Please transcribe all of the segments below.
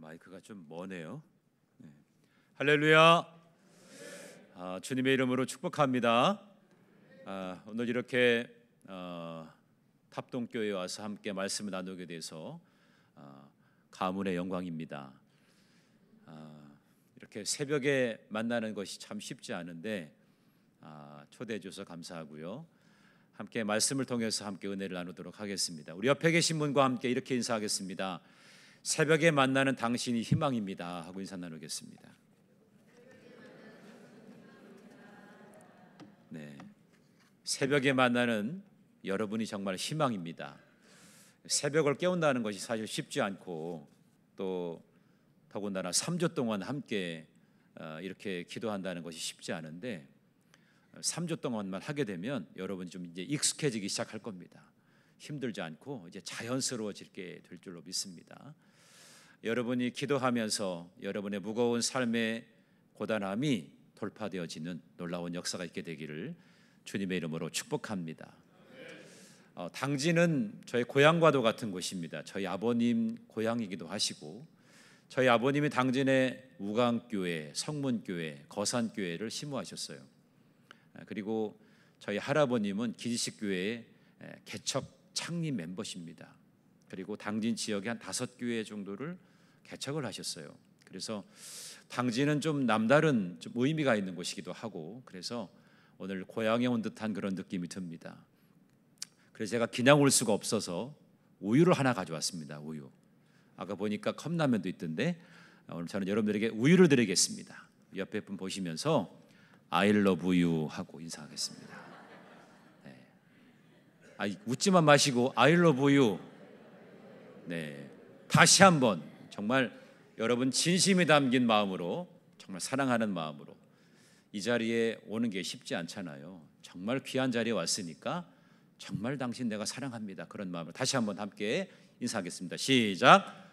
마이크가 좀 머네요. 네. 할렐루야. 주님의 이름으로 축복합니다. 오늘 이렇게 탑동교회에 와서 함께 말씀을 나누게 돼서 가문의 영광입니다. 이렇게 새벽에 만나는 것이 참 쉽지 않은데 초대해 주셔서 감사하고요. 함께 말씀을 통해서 함께 은혜를 나누도록 하겠습니다. 우리 옆에 계신 분과 함께 이렇게 인사하겠습니다. 새벽에 만나는 당신이 희망입니다 하고 인사 나누겠습니다. 네, 새벽에 만나는 여러분이 정말 희망입니다. 새벽을 깨운다는 것이 사실 쉽지 않고 또 더군다나 3주 동안 함께 이렇게 기도한다는 것이 쉽지 않은데 3주 동안만 하게 되면 여러분이 좀 이제 익숙해지기 시작할 겁니다. 힘들지 않고 이제 자연스러워지게 될 줄로 믿습니다. 여러분이 기도하면서 여러분의 무거운 삶의 고단함이 돌파되어지는 놀라운 역사가 있게 되기를 주님의 이름으로 축복합니다. 당진은 저희 고향과도 같은 곳입니다. 저희 아버님 고향이기도 하시고 저희 아버님이 당진의 우강교회, 성문교회, 거산교회를 심호하셨어요. 그리고 저희 할아버님은 기지식교회의 개척 창립 멤버십니다. 그리고 당진 지역에 한 5교회 정도를 개척을 하셨어요. 그래서 당진은 좀 남다른 좀 의미가 있는 곳이기도 하고 그래서 오늘 고향에 온 듯한 그런 느낌이 듭니다. 그래서 제가 그냥 올 수가 없어서 우유를 하나 가져왔습니다. 우유. 아까 보니까 컵라면도 있던데 오늘 저는 여러분들에게 우유를 드리겠습니다. 옆에 분 보시면서 I love you 하고 인사하겠습니다. 네. 웃지만 마시고 I love you. 네. 다시 한번 정말 여러분 진심이 담긴 마음으로 정말 사랑하는 마음으로 이 자리에 오는 게 쉽지 않잖아요. 정말 귀한 자리에 왔으니까 정말 당신 내가 사랑합니다. 그런 마음으로 다시 한번 함께 인사하겠습니다. 시작.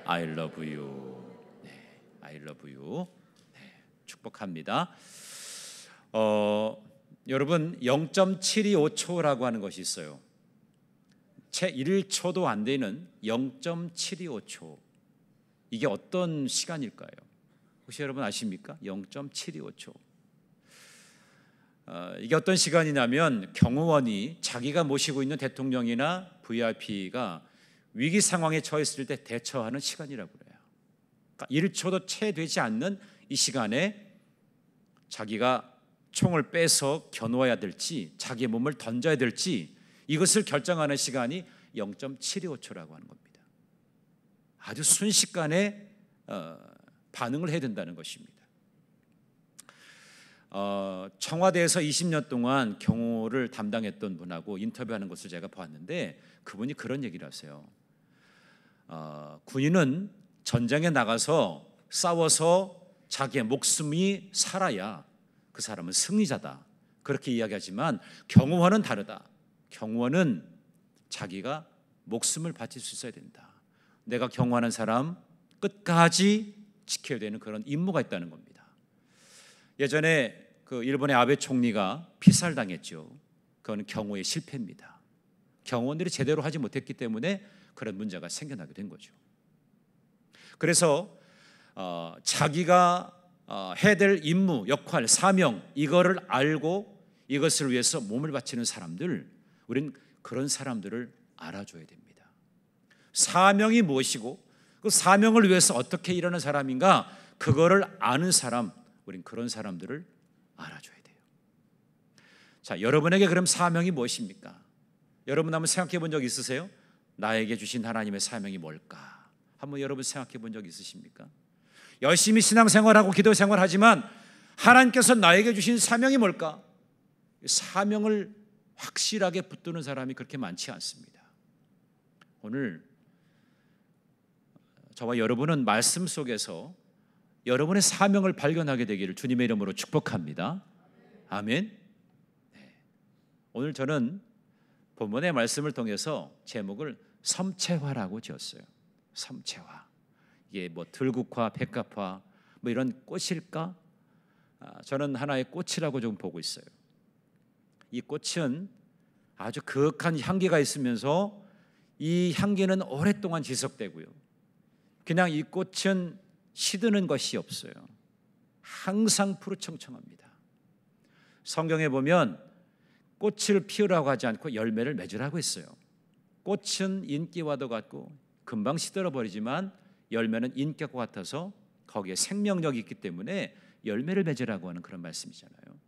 I love you. 네, I love you. 네, 축복합니다. 여러분 0.725초라고 하는 것이 있어요. 채 1초도 안 되는 0.725초. 이게 어떤 시간일까요? 혹시 여러분 아십니까? 0.725초. 이게 어떤 시간이냐면 경호원이 자기가 모시고 있는 대통령이나 VIP가 위기 상황에 처했을 때 대처하는 시간이라고 그래요. 그러니까 1초도 채 되지 않는 이 시간에 자기가 총을 빼서 겨누어야 될지 자기의 몸을 던져야 될지 이것을 결정하는 시간이 0.725초라고 하는 겁니다. 아주 순식간에 반응을 해야 된다는 것입니다. 청와대에서 20년 동안 경호를 담당했던 분하고 인터뷰하는 것을 제가 봤는데 그분이 그런 얘기를 하세요. 군인은 전장에 나가서 싸워서 자기의 목숨이 살아야 그 사람은 승리자다. 그렇게 이야기하지만 경호원은 다르다. 경호원은 자기가 목숨을 바칠 수 있어야 된다. 내가 경호하는 사람 끝까지 지켜야 되는 그런 임무가 있다는 겁니다. 예전에 그 일본의 아베 총리가 피살당했죠. 그건 경호의 실패입니다. 경호원들이 제대로 하지 못했기 때문에 그런 문제가 생겨나게 된 거죠. 그래서 자기가 해야 될 임무, 역할, 사명 이거를 알고 이것을 위해서 몸을 바치는 사람들, 우리는 그런 사람들을 알아줘야 됩니다. 사명이 무엇이고 그 사명을 위해서 어떻게 일하는 사람인가 그거를 아는 사람, 우린 그런 사람들을 알아줘야 돼요. 자, 여러분에게 그럼 사명이 무엇입니까? 여러분 한번 생각해 본 적 있으세요? 나에게 주신 하나님의 사명이 뭘까? 한번 여러분 생각해 본 적 있으십니까? 열심히 신앙생활하고 기도생활하지만 하나님께서 나에게 주신 사명이 뭘까? 사명을 확실하게 붙드는 사람이 그렇게 많지 않습니다. 오늘 저와 여러분은 말씀 속에서 여러분의 사명을 발견하게 되기를 주님의 이름으로 축복합니다. 아멘. 네. 오늘 저는 본문의 말씀을 통해서 제목을 섬채화라고 지었어요. 섬채화. 이게 뭐 들국화, 백합화 뭐 이런 꽃일까? 저는 하나의 꽃이라고 좀 보고 있어요. 이 꽃은 아주 그윽한 향기가 있으면서 이 향기는 오랫동안 지속되고요. 그냥 이 꽃은 시드는 것이 없어요. 항상 푸르청청합니다. 성경에 보면 꽃을 피우라고 하지 않고 열매를 맺으라고 했어요. 꽃은 인기와도 같고 금방 시들어 버리지만 열매는 인격과 같아서 거기에 생명력이 있기 때문에 열매를 맺으라고 하는 그런 말씀이잖아요.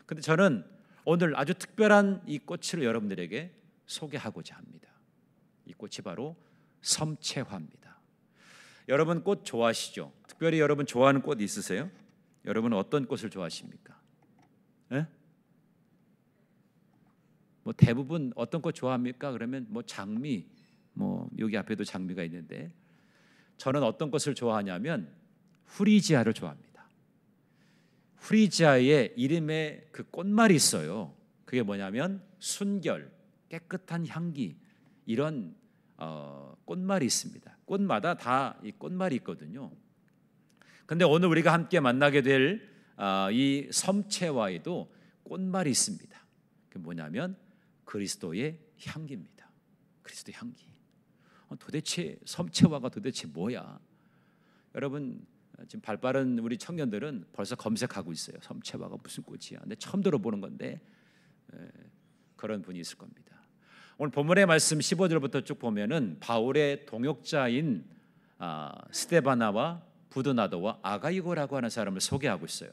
근데 저는 오늘 아주 특별한 이 꽃을 여러분들에게 소개하고자 합니다. 이 꽃이 바로 섬채화입니다. 여러분 꽃 좋아하시죠? 특별히 여러분 좋아하는 꽃 있으세요? 여러분은 어떤 꽃을 좋아하십니까? 예? 뭐 대부분 어떤 꽃 좋아합니까? 그러면 뭐 장미, 뭐 여기 앞에도 장미가 있는데 저는 어떤 꽃을 좋아하냐면 후리지아를 좋아합니다. 후리지아의 이름에 그 꽃말이 있어요. 그게 뭐냐면 순결, 깨끗한 향기, 이런 꽃말이 있습니다. 꽃마다 다 이 꽃말이 있거든요. 근데 오늘 우리가 함께 만나게 될 이 섬채화에도 꽃말이 있습니다. 그게 뭐냐면 그리스도의 향기입니다. 그리스도의 향기. 도대체 섬채화가 도대체 뭐야? 여러분 지금 발빠른 우리 청년들은 벌써 검색하고 있어요. 섬채화가 무슨 꽃이야? 근데 처음 들어보는 건데 그런 분이 있을 겁니다. 오늘 본문의 말씀 15절부터 쭉 보면은 바울의 동역자인 스데바나와 부드나도와 아가이고라고 하는 사람을 소개하고 있어요.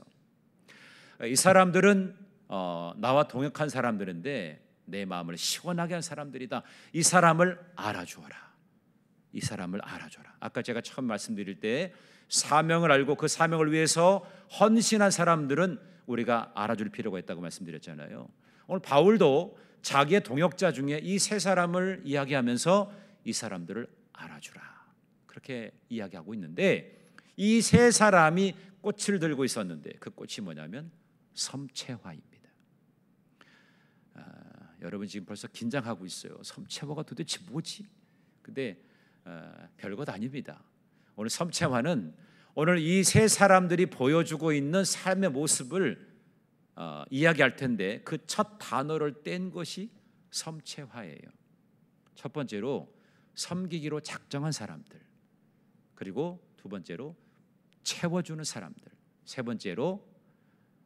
이 사람들은 나와 동역한 사람들인데 내 마음을 시원하게 한 사람들이다. 이 사람을 알아주어라. 이 사람을 알아줘라. 아까 제가 처음 말씀드릴 때 사명을 알고 그 사명을 위해서 헌신한 사람들은 우리가 알아줄 필요가 있다고 말씀드렸잖아요. 오늘 바울도 자기의 동역자 중에 이 세 사람을 이야기하면서 이 사람들을 알아주라 그렇게 이야기하고 있는데, 이 세 사람이 꽃을 들고 있었는데 그 꽃이 뭐냐면 섬채화입니다. 여러분 지금 벌써 긴장하고 있어요. 섬채화가 도대체 뭐지? 근데 별것 아닙니다. 오늘 섬채화는 오늘 이 세 사람들이 보여주고 있는 삶의 모습을 이야기할 텐데 그 첫 단어를 뗀 것이 섬채화예요. 첫 번째로 섬기기로 작정한 사람들, 그리고 두 번째로 채워주는 사람들, 세 번째로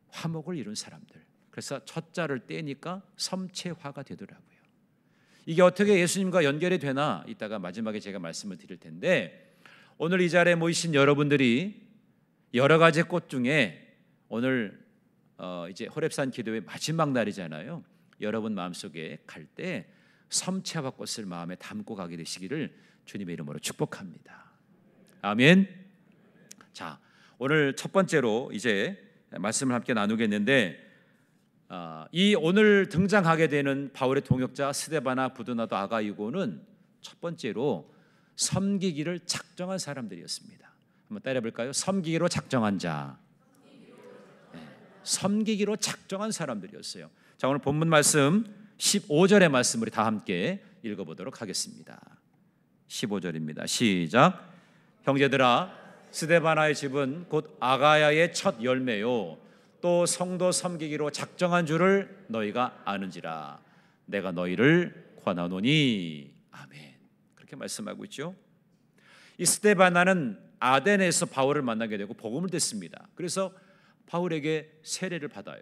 화목을 이룬 사람들. 그래서 첫 자를 떼니까 섬채화가 되더라고요. 이게 어떻게 예수님과 연결이 되나 이따가 마지막에 제가 말씀을 드릴 텐데, 오늘 이 자리에 모이신 여러분들이 여러 가지 꽃 중에 오늘 이제 호렙산 기도의 마지막 날이잖아요. 여러분 마음속에 갈 때 섬채화 꽃을 마음에 담고 가게 되시기를 주님의 이름으로 축복합니다. 아멘. 자, 오늘 첫 번째로 이제 말씀을 함께 나누겠는데, 이 오늘 등장하게 되는 바울의 동역자 스데바나, 부드나도, 아가이고는 첫 번째로 섬기기를 작정한 사람들이었습니다. 한번 따라해볼까요? 섬기기로 작정한 자. 섬기기로 작정한 사람들이었어요. 자, 오늘 본문 말씀 15절의 말씀 우리 다 함께 읽어보도록 하겠습니다. 15절입니다. 시작. 형제들아, 스데바나의 집은 곧 아가야의 첫 열매요 또 성도 섬기기로 작정한 줄을 너희가 아는지라. 내가 너희를 권하노니. 아멘. 그렇게 말씀하고 있죠. 이 스데바나는 아덴에서 바울을 만나게 되고 복음을 듣습니다. 그래서 바울에게 세례를 받아요.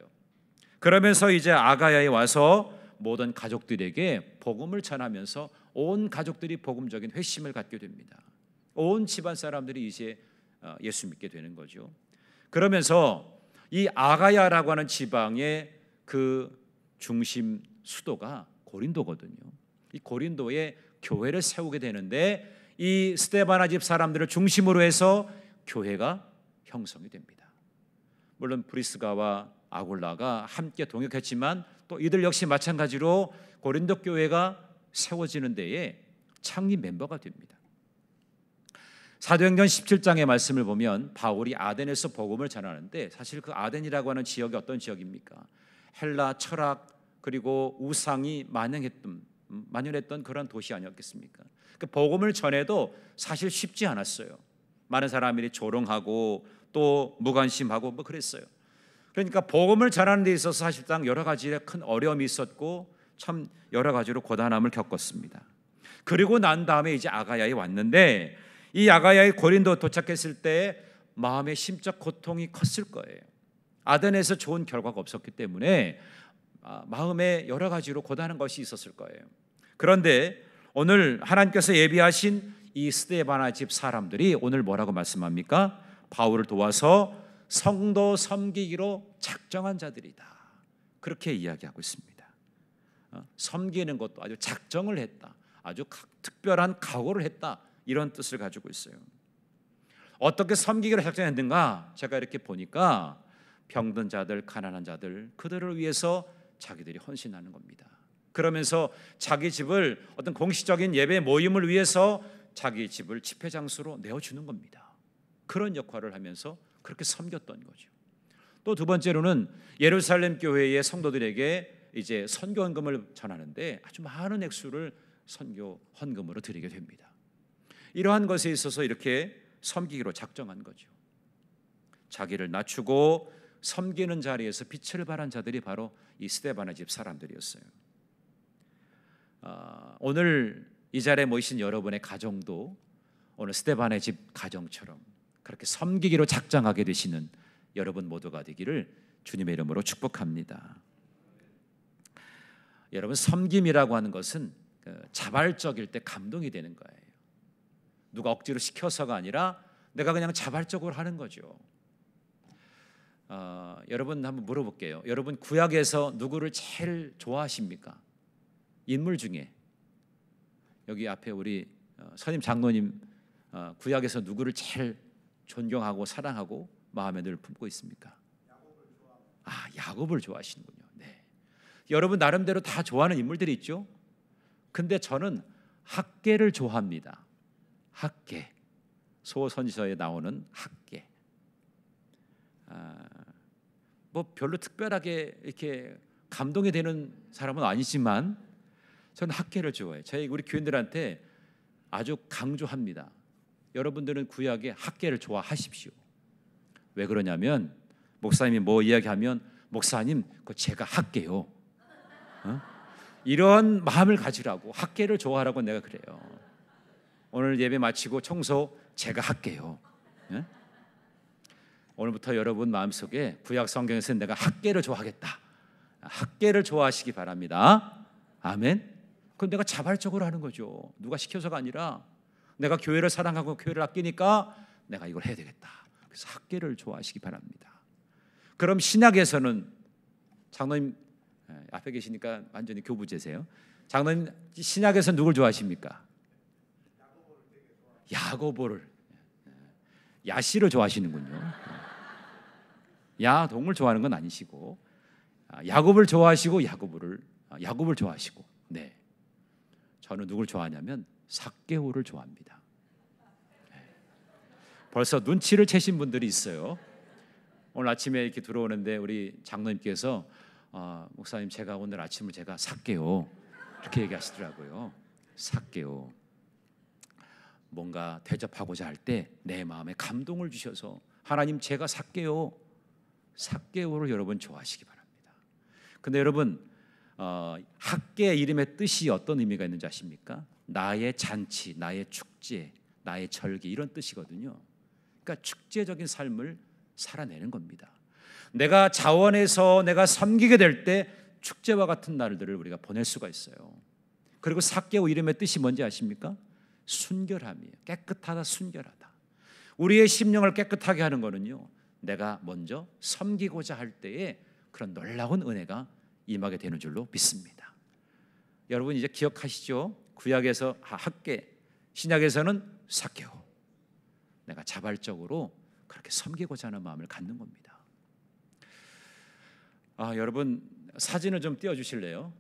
그러면서 이제 아가야에 와서 모든 가족들에게 복음을 전하면서 온 가족들이 복음적인 회심을 갖게 됩니다. 온 집안 사람들이 이제 예수 믿게 되는 거죠. 그러면서 이 아가야라고 하는 지방의 그 중심 수도가 고린도거든요. 이 고린도에 교회를 세우게 되는데 이 스데바나 집 사람들을 중심으로 해서 교회가 형성이 됩니다. 물론 브리스가와 아굴라가 함께 동역했지만 또 이들 역시 마찬가지로 고린도 교회가 세워지는 데에 창립 멤버가 됩니다. 사도행전 17장의 말씀을 보면 바울이 아덴에서 복음을 전하는데, 사실 그 아덴이라고 하는 지역이 어떤 지역입니까? 헬라 철학 그리고 우상이 만연했던 그런 도시 아니었겠습니까? 그 복음을 전해도 사실 쉽지 않았어요. 많은 사람들이 조롱하고 또 무관심하고 뭐 그랬어요. 그러니까 복음을 전하는 데 있어서 사실상 여러 가지의 큰 어려움이 있었고 참 여러 가지로 고단함을 겪었습니다. 그리고 난 다음에 이제 아가야에 왔는데, 이 아가야의 고린도 도착했을 때 마음의 심적 고통이 컸을 거예요. 아덴에서 좋은 결과가 없었기 때문에 마음에 여러 가지로 고단한 것이 있었을 거예요. 그런데 오늘 하나님께서 예비하신 이 스데바나 집 사람들이 오늘 뭐라고 말씀합니까? 바울을 도와서 성도 섬기기로 작정한 자들이다. 그렇게 이야기하고 있습니다. 섬기는 것도 아주 작정을 했다. 아주 특별한 각오를 했다. 이런 뜻을 가지고 있어요. 어떻게 섬기기로 작정했는가? 제가 이렇게 보니까 병든 자들, 가난한 자들, 그들을 위해서 자기들이 헌신하는 겁니다. 그러면서 자기 집을 어떤 공식적인 예배 모임을 위해서 자기 집을 집회 장소로 내어주는 겁니다. 그런 역할을 하면서 그렇게 섬겼던 거죠. 또 두 번째로는 예루살렘 교회의 성도들에게 이제 선교 헌금을 전하는데 아주 많은 액수를 선교 헌금으로 드리게 됩니다. 이러한 것에 있어서 이렇게 섬기기로 작정한 거죠. 자기를 낮추고 섬기는 자리에서 빛을 발한 자들이 바로 이 스데바나 집 사람들이었어요. 오늘 이 자리에 모이신 여러분의 가정도 오늘 스데바나 집 가정처럼 그렇게 섬기기로 작정하게 되시는 여러분 모두가 되기를 주님의 이름으로 축복합니다. 여러분, 섬김이라고 하는 것은 자발적일 때 감동이 되는 거예요. 누가 억지로 시켜서가 아니라 내가 그냥 자발적으로 하는 거죠. 여러분 한번 물어볼게요. 여러분 구약에서 누구를 제일 좋아하십니까? 인물 중에 여기 앞에 우리 선임 장로님 구약에서 누구를 제일 존경하고 사랑하고 마음에 늘 품고 있습니까? 야곱을 좋아하시는군요. 네. 여러분 나름대로 다 좋아하는 인물들이 있죠. 근데 저는 학개를 좋아합니다. 학개, 소선지서에 나오는 학개. 뭐 별로 특별하게 이렇게 감동이 되는 사람은 아니지만 저는 학개를 좋아해요. 저희 우리 교인들한테 아주 강조합니다. 여러분들은 구약에 학개를 좋아하십시오. 왜 그러냐면 목사님이 뭐 이야기하면 목사님 그거 제가 할게요. 이런 마음을 가지라고, 학개를 좋아하라고 내가 그래요. 오늘 예배 마치고 청소 제가 할게요. 오늘부터 여러분 마음속에 구약 성경에서 내가 학개를 좋아하겠다. 학개를 좋아하시기 바랍니다. 아멘. 그건 내가 자발적으로 하는 거죠. 누가 시켜서가 아니라 내가 교회를 사랑하고 교회를 아끼니까 내가 이걸 해야 되겠다. 그래서 학개를 좋아하시기 바랍니다. 그럼 신약에서는 장로님 앞에 계시니까 완전히 교부제세요. 장로님 신약에서 누굴 좋아하십니까? 야고보를. 야씨를 좋아하시는군요. 야동을 좋아하는 건 아니시고 야곱을 좋아하시고 야곱을 좋아하시고. 네. 저는 누굴 좋아하냐면 삭개오를 좋아합니다. 벌써 눈치를 채신 분들이 있어요. 오늘 아침에 이렇게 들어오는데 우리 장로님께서 목사님 제가 오늘 아침을 제가 삭개오 이렇게 얘기하시더라고요. 삭개오. 뭔가 대접하고자 할 때 내 마음에 감동을 주셔서 하나님 제가 삭개오, 삭개오를 여러분 좋아하시기 바랍니다. 근데 여러분 학개 이름의 뜻이 어떤 의미가 있는지 아십니까? 나의 잔치, 나의 축제, 나의 절기 이런 뜻이거든요. 그러니까 축제적인 삶을 살아내는 겁니다. 내가 자원해서 내가 섬기게 될 때 축제와 같은 날들을 우리가 보낼 수가 있어요. 그리고 삭개오 이름의 뜻이 뭔지 아십니까? 순결함이에요. 깨끗하다, 순결하다. 우리의 심령을 깨끗하게 하는 거는요, 내가 먼저 섬기고자 할 때에 그런 놀라운 은혜가 임하게 되는 줄로 믿습니다. 여러분 이제 기억하시죠? 구약에서 학개, 신약에서는 삭개오. 내가 자발적으로 그렇게 섬기고자 하는 마음을 갖는 겁니다. 여러분 사진을 좀 띄워주실래요?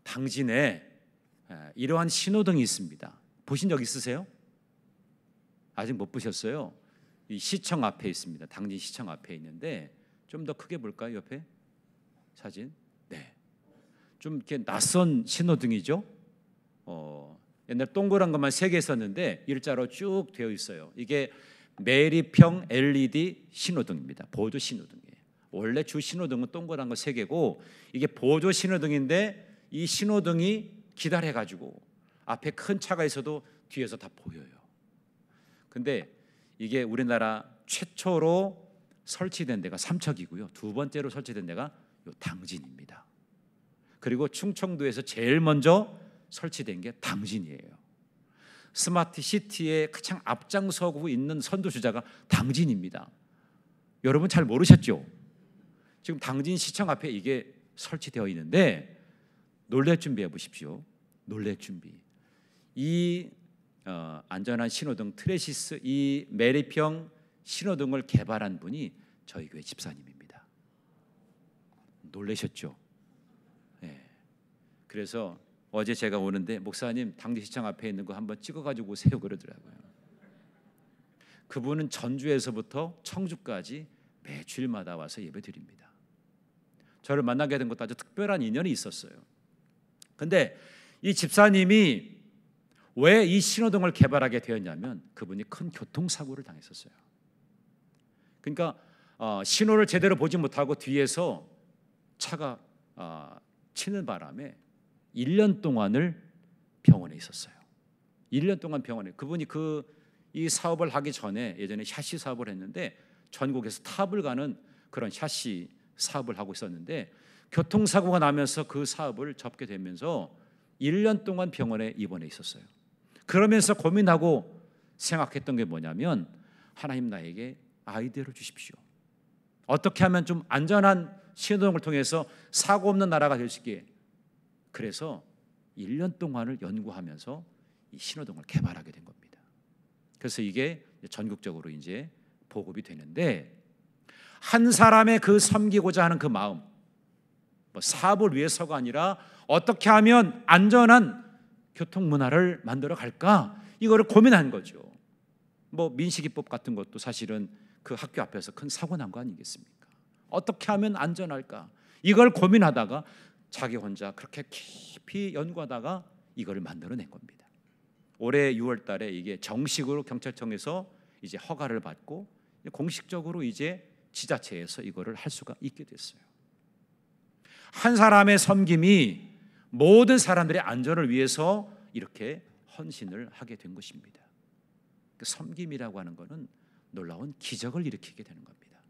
당진에 이러한 신호등이 있습니다. 보신 적 있으세요? 아직 못 보셨어요? 이 시청 앞에 있습니다. 당진 시청 앞에 있는데 좀 더 크게 볼까요? 옆에 사진. 네. 좀 이렇게 낯선 신호등이죠. 옛날 동그란 것만 3개 있었는데 일자로 쭉 되어 있어요. 이게 매립형 LED 신호등입니다. 보조 신호등이에요. 원래 주 신호등은 동그란 거 3개고 이게 보조 신호등인데 이 신호등이 기다려가지고 앞에 큰 차가 있어도 뒤에서 다 보여요. 근데 이게 우리나라 최초로 설치된 데가 삼척이고요. 두 번째로 설치된 데가 요 당진입니다. 그리고 충청도에서 제일 먼저 설치된 게 당진이에요. 스마트 시티에 가장 앞장서고 있는 선도주자가 당진입니다. 여러분 잘 모르셨죠? 지금 당진시청 앞에 이게 설치되어 있는데 놀랄 준비해 보십시오. 놀랄 준비. 이 안전한 신호등 트레시스, 이 매립형 신호등을 개발한 분이 저희 교회 집사님입니다. 놀라셨죠? 네. 그래서 어제 제가 오는데 목사님 당진시청 앞에 있는 거 한번 찍어가지고 오세요 그러더라고요. 그분은 전주에서부터 청주까지 매주일마다 와서 예배드립니다. 저를 만나게 된 것도 아주 특별한 인연이 있었어요. 근데 이 집사님이 왜 이 신호등을 개발하게 되었냐면 그분이 큰 교통사고를 당했었어요. 그러니까 신호를 제대로 보지 못하고 뒤에서 차가 치는 바람에 1년 동안을 병원에 있었어요. 1년 동안 병원에. 그분이 이 사업을 하기 전에 예전에 샤시 사업을 했는데 전국에서 탑을 가는 그런 샤시 사업을 하고 있었는데 교통사고가 나면서 그 사업을 접게 되면서 1년 동안 병원에 입원해 있었어요. 그러면서 고민하고 생각했던 게 뭐냐면 하나님 나에게 아이디어를 주십시오. 어떻게 하면 좀 안전한 신호등을 통해서 사고 없는 나라가 될 수 있게. 그래서 1년 동안을 연구하면서 이 신호등을 개발하게 된 겁니다. 그래서 이게 전국적으로 이제 보급이 되는데 한 사람의 그 섬기고자 하는 그 마음, 뭐 사업을 위해서가 아니라 어떻게 하면 안전한 교통 문화를 만들어 갈까? 이거를 고민한 거죠. 뭐 민식이법 같은 것도 사실은 그 학교 앞에서 큰 사고 난 거 아니겠습니까? 어떻게 하면 안전할까? 이걸 고민하다가 자기 혼자 그렇게 깊이 연구하다가 이걸 만들어낸 겁니다. 올해 6월 달에 이게 정식으로 경찰청에서 이제 허가를 받고 공식적으로 이제 지자체에서 이거를 할 수가 있게 됐어요. 한 사람의 섬김이 모든 사람들의 안전을 위해서 이렇게 헌신을 하게 된 것입니다. 그 섬김이라고 하는 것은 놀라운 기적을 일으키게 되는 겁니다.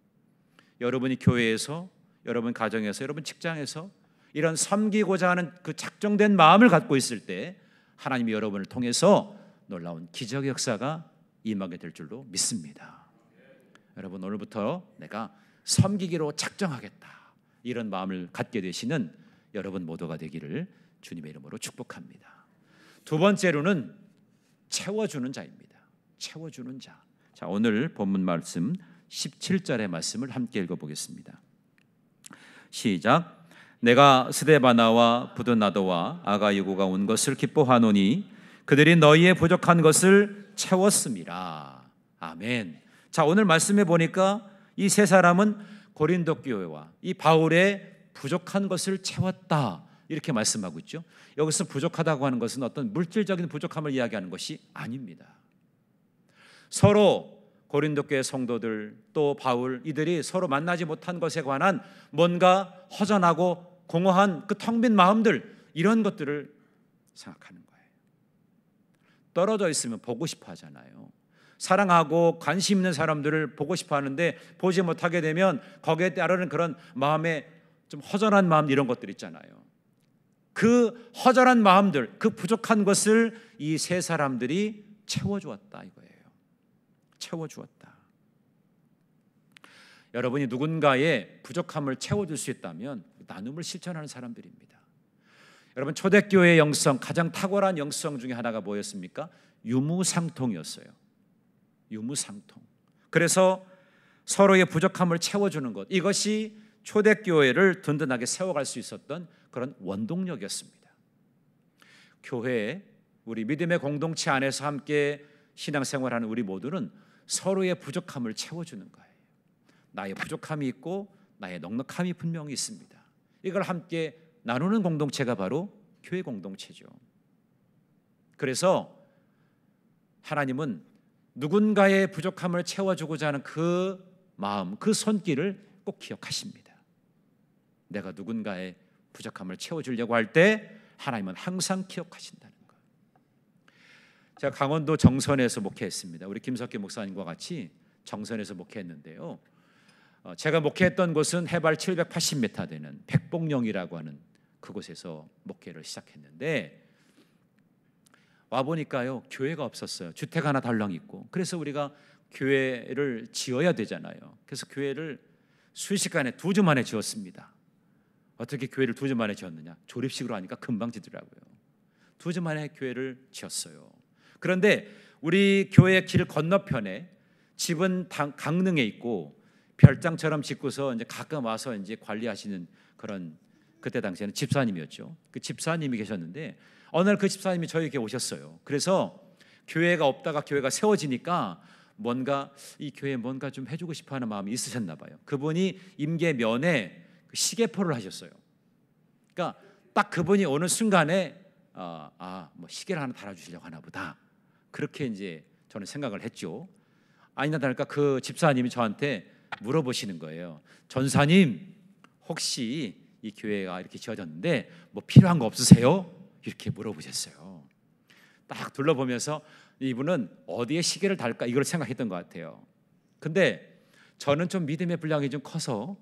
여러분이 교회에서, 여러분 가정에서, 여러분 직장에서 이런 섬기고자 하는 그 작정된 마음을 갖고 있을 때 하나님이 여러분을 통해서 놀라운 기적의 역사가 임하게 될 줄로 믿습니다. 여러분 오늘부터 내가 섬기기로 작정하겠다 이런 마음을 갖게 되시는 여러분 모두가 되기를 주님의 이름으로 축복합니다. 두 번째로는 채워주는 자입니다. 채워주는 자. 자, 오늘 본문 말씀 17절의 말씀을 함께 읽어보겠습니다. 시작. 내가 스데바나와 부드나도와 아가이고가 온 것을 기뻐하노니 그들이 너희의 부족한 것을 채웠음이라. 아멘. 자, 오늘 말씀해 보니까 이 세 사람은 고린도 교회와 이 바울의 부족한 것을 채웠다 이렇게 말씀하고 있죠. 여기서 부족하다고 하는 것은 어떤 물질적인 부족함을 이야기하는 것이 아닙니다. 서로 고린도 교회 성도들 또 바울 이들이 서로 만나지 못한 것에 관한 뭔가 허전하고 공허한 그 텅 빈 마음들 이런 것들을 생각하는 거예요. 떨어져 있으면 보고 싶어 하잖아요. 사랑하고 관심 있는 사람들을 보고 싶어 하는데 보지 못하게 되면 거기에 따르는 그런 마음에 좀 허전한 마음 이런 것들 있잖아요. 그 허전한 마음들, 그 부족한 것을 이 세 사람들이 채워주었다 이거예요. 채워주었다. 여러분이 누군가의 부족함을 채워줄 수 있다면 나눔을 실천하는 사람들입니다. 여러분 초대교회의 영성 가장 탁월한 영성 중에 하나가 뭐였습니까? 유무상통이었어요. 유무상통. 그래서 서로의 부족함을 채워주는 것 이것이 초대교회를 든든하게 세워갈 수 있었던 그런 원동력이었습니다. 교회 우리 믿음의 공동체 안에서 함께 신앙생활하는 우리 모두는 서로의 부족함을 채워주는 거예요. 나의 부족함이 있고 나의 넉넉함이 분명히 있습니다. 이걸 함께 나누는 공동체가 바로 교회 공동체죠. 그래서 하나님은 누군가의 부족함을 채워주고자 하는 그 마음, 그 손길을 꼭 기억하십니다. 내가 누군가의 부족함을 채워주려고 할 때 하나님은 항상 기억하신다는 것. 제가 강원도 정선에서 목회했습니다. 우리 김석기 목사님과 같이 정선에서 목회했는데요. 제가 목회했던 곳은 해발 780m 되는 백봉령이라고 하는 그곳에서 목회를 시작했는데 와 보니까요, 교회가 없었어요. 주택 하나 덜렁 있고. 그래서 우리가 교회를 지어야 되잖아요. 그래서 교회를 순식간에 2주 만에 지었습니다. 어떻게 교회를 2주 만에 지었느냐? 조립식으로 하니까 금방 지더라고요. 2주 만에 교회를 지었어요. 그런데 우리 교회 길 건너편에 집은 강릉에 있고 별장처럼 짓고서 이제 가끔 와서 이제 관리하시는 그런, 그때 당시에는 집사님이었죠. 그 집사님이 계셨는데 어느 날 그 집사님이 저에게 오셨어요. 그래서 교회가 없다가 교회가 세워지니까 뭔가 이 교회에 뭔가 좀 해주고 싶어하는 마음이 있으셨나 봐요. 그분이 임계면에 시계포를 하셨어요. 그러니까 딱 그분이 오는 순간에 뭐 시계를 하나 달아주시려고 하나 보다, 그렇게 이제 저는 생각을 했죠. 아니나 다를까 그 집사님이 저한테 물어보시는 거예요. 전사님, 혹시 이 교회가 이렇게 지어졌는데 뭐 필요한 거 없으세요? 이렇게 물어보셨어요. 딱 둘러보면서 이분은 어디에 시계를 달까 이걸 생각했던 것 같아요. 근데 저는 좀 믿음의 분량이 좀 커서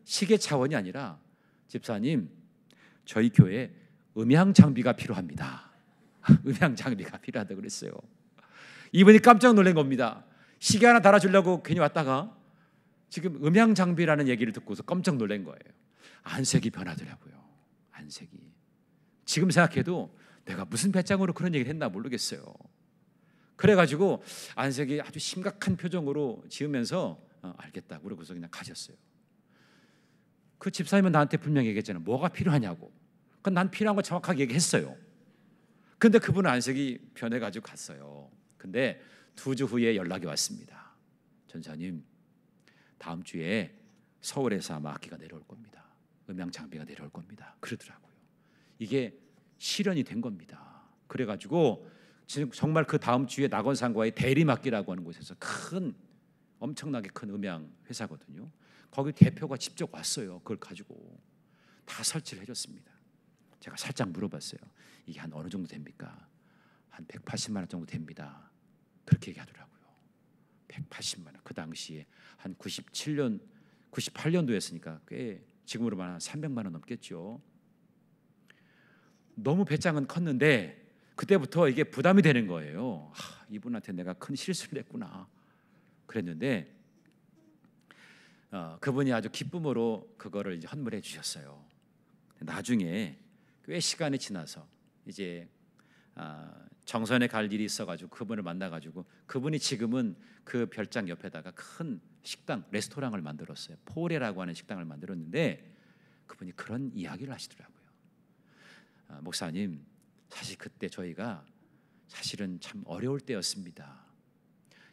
시계 차원이 아니라, 집사님, 저희 교회에 음향 장비가 필요합니다. 음향 장비가 필요하다고 그랬어요. 이분이 깜짝 놀란 겁니다. 시계 하나 달아주려고 괜히 왔다가 지금 음향 장비라는 얘기를 듣고서 깜짝 놀란 거예요. 안색이 변하더라고요. 안색이. 지금 생각해도 내가 무슨 배짱으로 그런 얘기를 했나 모르겠어요. 그래가지고 안색이 아주 심각한 표정으로 지으면서 알겠다 그러고서 그냥 가셨어요. 그 집사님은 나한테 분명히 얘기했잖아요. 뭐가 필요하냐고. 난 필요한 거 정확하게 얘기했어요. 근데 그분은 안색이 변해가지고 갔어요. 근데 2주 후에 연락이 왔습니다. 전사님, 다음 주에 서울에서 아마 악기가 내려올 겁니다. 음향 장비가 내려올 겁니다. 그러더라고요. 이게 실현이 된 겁니다. 그래가지고 지금 정말 그 다음 주에 낙원상과의 대리막기라고 하는 곳에서 엄청나게 큰 음향 회사거든요. 거기 대표가 직접 왔어요. 그걸 가지고 다 설치를 해줬습니다. 제가 살짝 물어봤어요. 이게 한 어느 정도 됩니까? 한 180만 원 정도 됩니다. 그렇게 얘기하더라고요. 180만 원. 그 당시에 한 98년도였으니까 꽤 지금으로 말하면 300만 원 넘겠죠. 너무 배짱은 컸는데 그때부터 이게 부담이 되는 거예요. 이분한테 내가 큰 실수를 했구나 그랬는데 그분이 아주 기쁨으로 그거를 이제 헌물해 주셨어요. 나중에 꽤 시간이 지나서 이제 정선에 갈 일이 있어가지고 그분을 만나가지고 그분이 지금은 그 별장 옆에다가 큰 식당, 레스토랑을 만들었어요. 포레라고 하는 식당을 만들었는데 그분이 그런 이야기를 하시더라고요. 목사님, 사실 그때 저희가 사실은 참 어려울 때였습니다.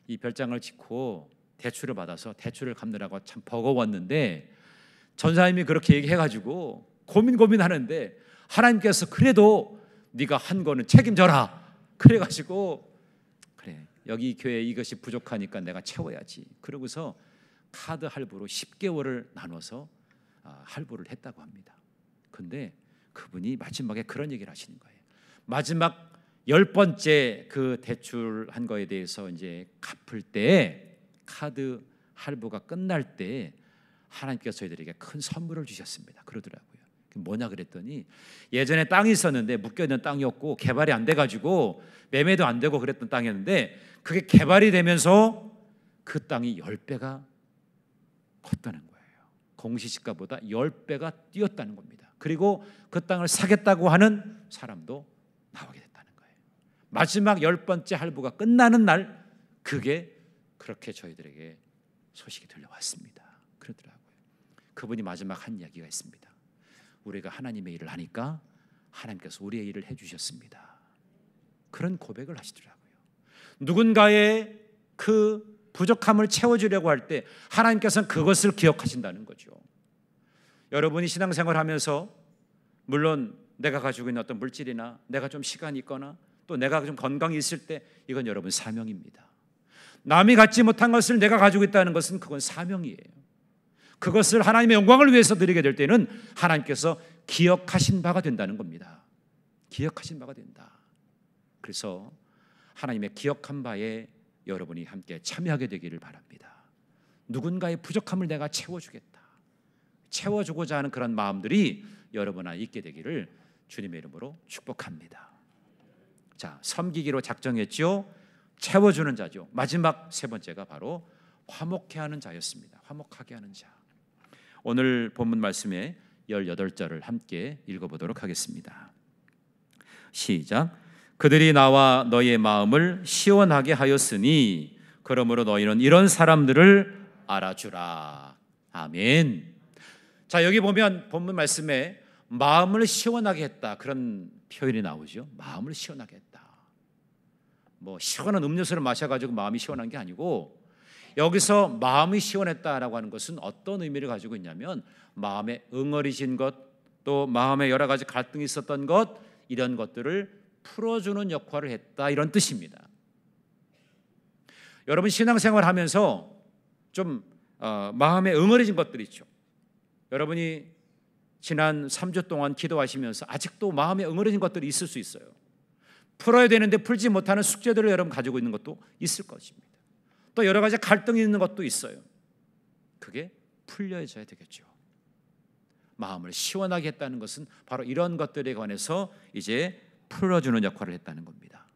이 별장을 짓고 대출을 받아서 대출을 갚느라고 참 버거웠는데 전사님이 그렇게 얘기해가지고 고민하는데 하나님께서 그래도 네가 한 거는 책임져라. 그래가지고 그래, 여기 교회 이것이 부족하니까 내가 채워야지. 그러고서 카드 할부로 10개월을 나눠서 할부를 했다고 합니다. 근데 그분이 마지막에 그런 얘기를 하시는 거예요. 마지막 10번째 그 대출한 거에 대해서 이제 갚을 때 카드 할부가 끝날 때 하나님께서 저희들에게 큰 선물을 주셨습니다. 그러더라고요. 뭐냐 그랬더니 예전에 땅이 있었는데 묶여있는 땅이었고 개발이 안 돼가지고 매매도 안 되고 그랬던 땅이었는데 그게 개발이 되면서 그 땅이 10배가 컸다는 거예요. 공시지가보다 10배가 뛰었다는 겁니다. 그리고 그 땅을 사겠다고 하는 사람도 나오게 됐다는 거예요. 마지막 10번째 할부가 끝나는 날 그게 그렇게 저희들에게 소식이 들려왔습니다. 그러더라고요. 그분이 마지막 한 이야기가 있습니다. 우리가 하나님의 일을 하니까 하나님께서 우리의 일을 해주셨습니다. 그런 고백을 하시더라고요. 누군가의 그 부족함을 채워주려고 할 때 하나님께서는 그것을 기억하신다는 거죠. 여러분이 신앙생활하면서 물론 내가 가지고 있는 어떤 물질이나 내가 좀 시간이 있거나 또 내가 좀 건강이 있을 때 이건 여러분 사명입니다. 남이 갖지 못한 것을 내가 가지고 있다는 것은 그건 사명이에요. 그것을 하나님의 영광을 위해서 드리게 될 때는 하나님께서 기억하신 바가 된다는 겁니다. 기억하신 바가 된다. 그래서 하나님의 기억한 바에 여러분이 함께 참여하게 되기를 바랍니다. 누군가의 부족함을 내가 채워주겠다, 채워주고자 하는 그런 마음들이 여러분 안에 있게 되기를 주님의 이름으로 축복합니다. 자, 섬기기로 작정했죠. 채워주는 자죠. 마지막 세 번째가 바로 화목해 하는 자였습니다. 화목하게 하는 자. 오늘 본문 말씀의 18절을 함께 읽어보도록 하겠습니다. 시작. 그들이 나와 너희의 마음을 시원하게 하였으니 그러므로 너희는 이런 사람들을 알아주라. 아멘. 자, 여기 보면 본문 말씀에 마음을 시원하게 했다, 그런 표현이 나오죠. 마음을 시원하게 했다. 뭐 시원한 음료수를 마셔가지고 마음이 시원한 게 아니고, 여기서 마음이 시원했다라고 하는 것은 어떤 의미를 가지고 있냐면 마음에 응어리진 것, 또 마음에 여러 가지 갈등이 있었던 것, 이런 것들을 풀어주는 역할을 했다, 이런 뜻입니다. 여러분 신앙생활 하면서 좀 마음에 응어리진 것들이 있죠. 여러분이 지난 3주 동안 기도하시면서 아직도 마음에 응어리진 것들이 있을 수 있어요. 풀어야 되는데 풀지 못하는 숙제들을 여러분 가지고 있는 것도 있을 것입니다. 또 여러 가지 갈등이 있는 것도 있어요. 그게 풀려져야 되겠죠. 마음을 시원하게 했다는 것은 바로 이런 것들에 관해서 이제 풀어주는 역할을 했다는 겁니다.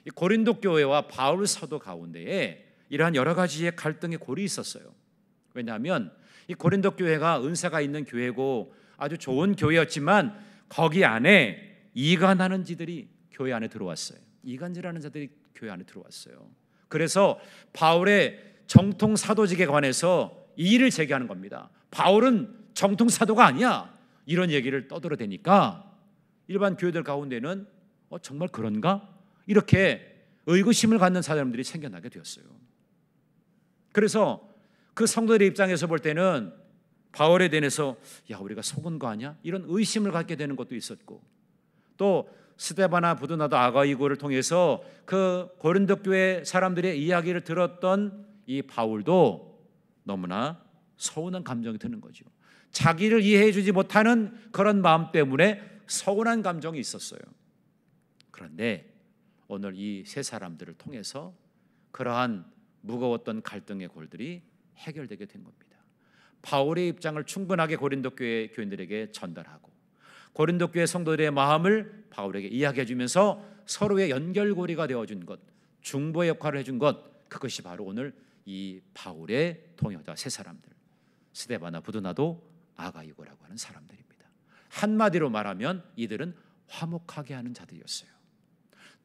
이 고린도 교회와 바울 사도 가운데에 이러한 여러 가지의 갈등의 골이 있었어요. 왜냐하면 이 고린도 교회가 은사가 있는 교회고 아주 좋은 교회였지만 거기 안에 이간하는 자들이 교회 안에 들어왔어요. 이간질하는 자들이 교회 안에 들어왔어요. 그래서 바울의 정통 사도직에 관해서 이의를 제기하는 겁니다. 바울은 정통 사도가 아니야, 이런 얘기를 떠들어대니까 일반 교회들 가운데는 정말 그런가? 이렇게 의구심을 갖는 사람들이 생겨나게 되었어요. 그래서 그 성도들의 입장에서 볼 때는 바울에 대해서 야, 우리가 속은 거 아니야? 이런 의심을 갖게 되는 것도 있었고, 또 스데바나 부두나도 아가이고를 통해서 그 고린도 교회 사람들의 이야기를 들었던 이 바울도 너무나 서운한 감정이 드는 거죠. 자기를 이해해 주지 못하는 그런 마음 때문에 서운한 감정이 있었어요. 그런데 오늘 이 세 사람들을 통해서 그러한 무거웠던 갈등의 골들이 해결되게 된 겁니다. 바울의 입장을 충분하게 고린도 교회 교인들에게 전달하고 고린도 교회 성도들의 마음을 바울에게 이야기해 주면서 서로의 연결고리가 되어준 것, 중보의 역할을 해준 것, 그것이 바로 오늘 이 바울의 동역자 세 사람들, 스데바나 부두나도 아가이고라고 하는 사람들입니다. 한마디로 말하면 이들은 화목하게 하는 자들이었어요.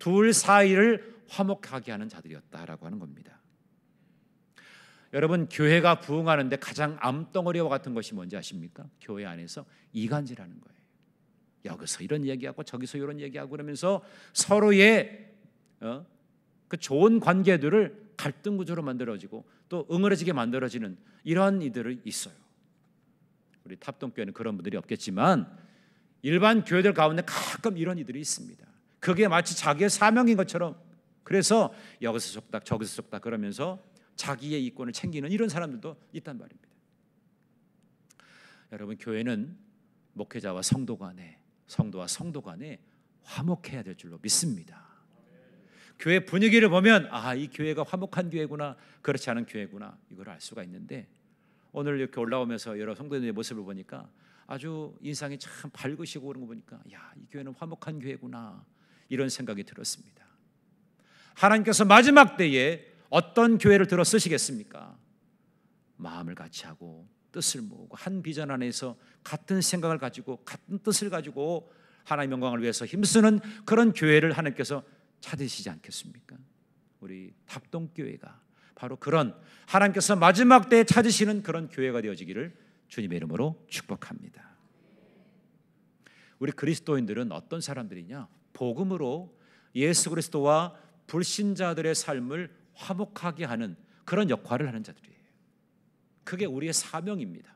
둘 사이를 화목하게 하는 자들이었다라고 하는 겁니다. 여러분, 교회가 부흥하는데 가장 암덩어리와 같은 것이 뭔지 아십니까? 교회 안에서 이간질하는 거예요. 여기서 이런 얘기하고 저기서 이런 얘기하고 그러면서 서로의 그 좋은 관계들을 갈등 구조로 만들어지고 또 응어러지게 만들어지는 이러한 이들이 있어요. 우리 탑동교회는 그런 분들이 없겠지만 일반 교회들 가운데 가끔 이런 이들이 있습니다. 그게 마치 자기의 사명인 것처럼, 그래서 여기서 속닥 저기서 속닥 그러면서 자기의 이권을 챙기는 이런 사람들도 있단 말입니다. 여러분, 교회는 목회자와 성도 간에, 성도와 성도 간에 화목해야 될 줄로 믿습니다. 교회 분위기를 보면 이 교회가 화목한 교회구나, 그렇지 않은 교회구나, 이걸 알 수가 있는데 오늘 이렇게 올라오면서 여러 성도들의 모습을 보니까 아주 인상이 참 밝으시고 그런 거 보니까 이 교회는 화목한 교회구나, 이런 생각이 들었습니다. 하나님께서 마지막 때에 어떤 교회를 들어 쓰시겠습니까? 마음을 같이 하고 뜻을 모으고 한 비전 안에서 같은 생각을 가지고 같은 뜻을 가지고 하나님의 영광을 위해서 힘쓰는 그런 교회를 하나님께서 찾으시지 않겠습니까? 우리 탑동교회가 바로 그런 하나님께서 마지막 때에 찾으시는 그런 교회가 되어지기를 주님의 이름으로 축복합니다. 우리 그리스도인들은 어떤 사람들이냐? 복음으로 예수 그리스도와 불신자들의 삶을 화목하게 하는 그런 역할을 하는 자들이에요. 그게 우리의 사명입니다.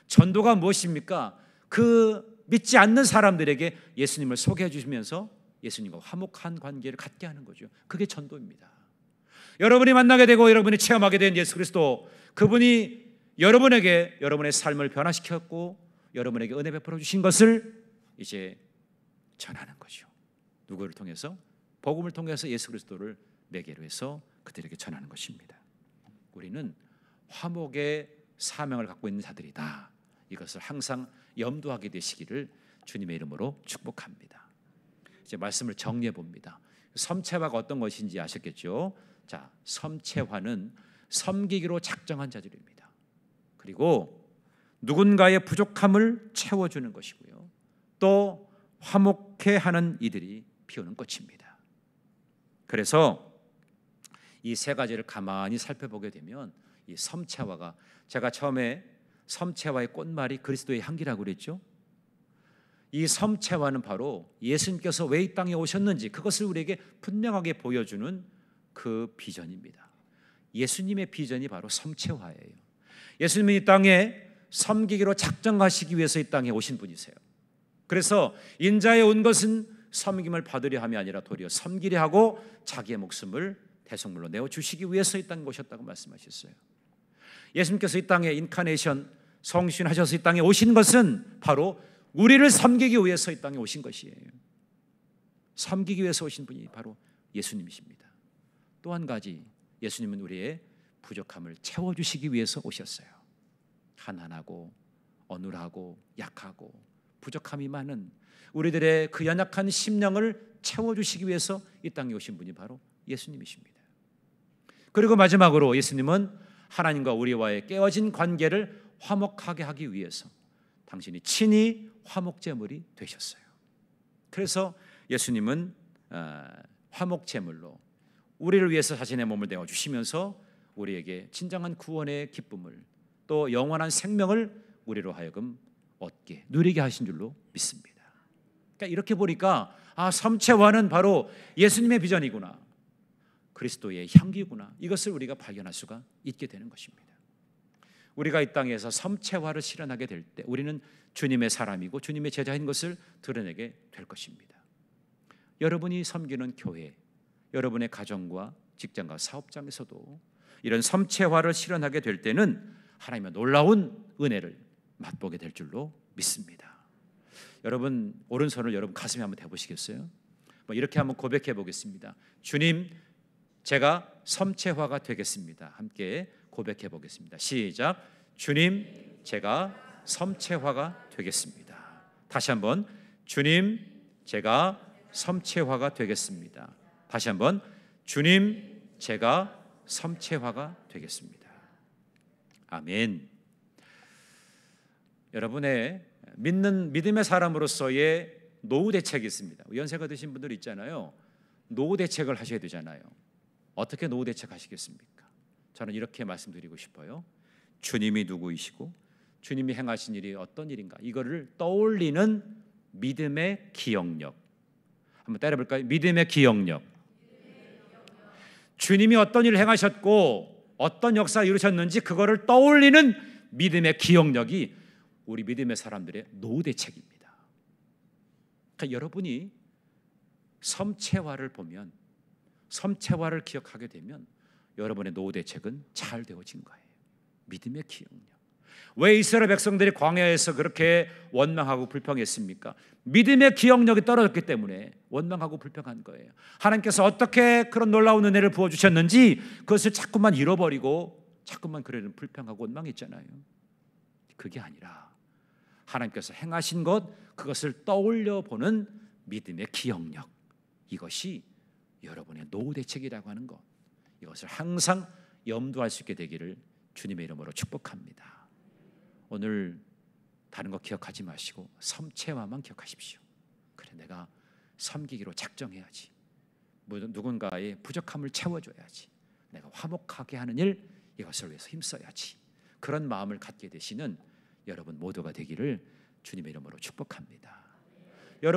전도가 무엇입니까? 그 믿지 않는 사람들에게 예수님을 소개해 주시면서 예수님과 화목한 관계를 갖게 하는 거죠. 그게 전도입니다. 여러분이 만나게 되고 여러분이 체험하게 된 예수 그리스도, 그분이 여러분에게 여러분의 삶을 변화시켰고 여러분에게 은혜 베풀어 주신 것을 이제 전하는 거죠. 누구를 통해서? 복음을 통해서 예수 그리스도를 매개로 해서 그들에게 전하는 것입니다. 우리는 화목의 사명을 갖고 있는 자들이다. 이것을 항상 염두하게 되시기를 주님의 이름으로 축복합니다. 이제 말씀을 정리해 봅니다. 섬채화가 어떤 것인지 아셨겠죠? 자, 섬채화는 섬기기로 작정한 자들입니다. 그리고 누군가의 부족함을 채워주는 것이고요. 또 화목해하는 이들이 피우는 꽃입니다. 그래서 이 세 가지를 가만히 살펴보게 되면 이 섬채화가, 제가 처음에 섬채화의 꽃말이 그리스도의 향기라고 그랬죠. 이 섬채화는 바로 예수님께서 왜 이 땅에 오셨는지 그것을 우리에게 분명하게 보여주는 그 비전입니다. 예수님의 비전이 바로 섬채화예요. 예수님이 이 땅에 섬기기로 작정하시기 위해서 이 땅에 오신 분이세요. 그래서 인자에 온 것은 섬김을 받으려 함이 아니라 도리어 섬기려 하고 자기의 목숨을 대속물로 내어주시기 위해서 이 땅에 오셨다고 말씀하셨어요. 예수님께서 이 땅에 인카네이션 성신하셔서 이 땅에 오신 것은 바로 우리를 섬기기 위해서 이 땅에 오신 것이에요. 섬기기 위해서 오신 분이 바로 예수님이십니다. 또 한 가지, 예수님은 우리의 부족함을 채워주시기 위해서 오셨어요. 가난하고 어눌하고 약하고 부족함이 많은 우리들의 그 연약한 심령을 채워주시기 위해서 이 땅에 오신 분이 바로 예수님이십니다. 그리고 마지막으로 예수님은 하나님과 우리와의 깨어진 관계를 화목하게 하기 위해서 당신이 친히 화목제물이 되셨어요. 그래서 예수님은 화목제물로 우리를 위해서 자신의 몸을 내어주시면서 우리에게 진정한 구원의 기쁨을 또 영원한 생명을 우리로 하여금 얻게 누리게 하신 줄로 믿습니다. 그러니까 이렇게 보니까 섬채화는 바로 예수님의 비전이구나, 그리스도의 향기구나, 이것을 우리가 발견할 수가 있게 되는 것입니다. 우리가 이 땅에서 섬채화를 실현하게 될 때 우리는 주님의 사람이고 주님의 제자인 것을 드러내게 될 것입니다. 여러분이 섬기는 교회, 여러분의 가정과 직장과 사업장에서도 이런 섬채화를 실현하게 될 때는 하나님의 놀라운 은혜를 맛보게 될 줄로 믿습니다. 여러분 오른손을 여러분 가슴에 한번 대보시겠어요? 이렇게 한번 고백해 보겠습니다. 주님, 제가 섬채화가 되겠습니다. 함께 고백해 보겠습니다. 시작. 주님, 제가 섬채화가 되겠습니다. 다시 한번. 주님, 제가 섬채화가 되겠습니다. 다시 한번. 주님, 제가 섬채화가 되겠습니다. 아멘. 여러분의 믿음의 사람으로서의 노후 대책이 있습니다. 연세가 드신 분들 있잖아요. 노후 대책을 하셔야 되잖아요. 어떻게 노후 대책하시겠습니까? 저는 이렇게 말씀드리고 싶어요. 주님이 누구이시고 주님이 행하신 일이 어떤 일인가, 이거를 떠올리는 믿음의 기억력. 한번 따라해볼까요? 믿음의 기억력. 주님이 어떤 일을 행하셨고 어떤 역사를 이루셨는지 그거를 떠올리는 믿음의 기억력이 우리 믿음의 사람들의 노후 대책입니다. 그러니까 여러분이 섬채화를 보면, 섬채화를 기억하게 되면 여러분의 노후 대책은 잘 되어진 거예요. 믿음의 기억력. 왜 이스라엘 백성들이 광야에서 그렇게 원망하고 불평했습니까? 믿음의 기억력이 떨어졌기 때문에 원망하고 불평한 거예요. 하나님께서 어떻게 그런 놀라운 은혜를 부어주셨는지 그것을 자꾸만 잃어버리고 자꾸만 그러는 불평하고 원망했잖아요. 그게 아니라 하나님께서 행하신 것, 그것을 떠올려 보는 믿음의 기억력, 이것이 여러분의 노후 대책이라고 하는 것, 이것을 항상 염두할 수 있게 되기를 주님의 이름으로 축복합니다. 오늘 다른 거 기억하지 마시고 섬채화만 기억하십시오. 그래, 내가 섬기기로 작정해야지. 누군가의 부족함을 채워줘야지. 내가 화목하게 하는 일, 이것을 위해서 힘써야지. 그런 마음을 갖게 되시는 여러분 모두가 되기를 주님의 이름으로 축복합니다. 여러분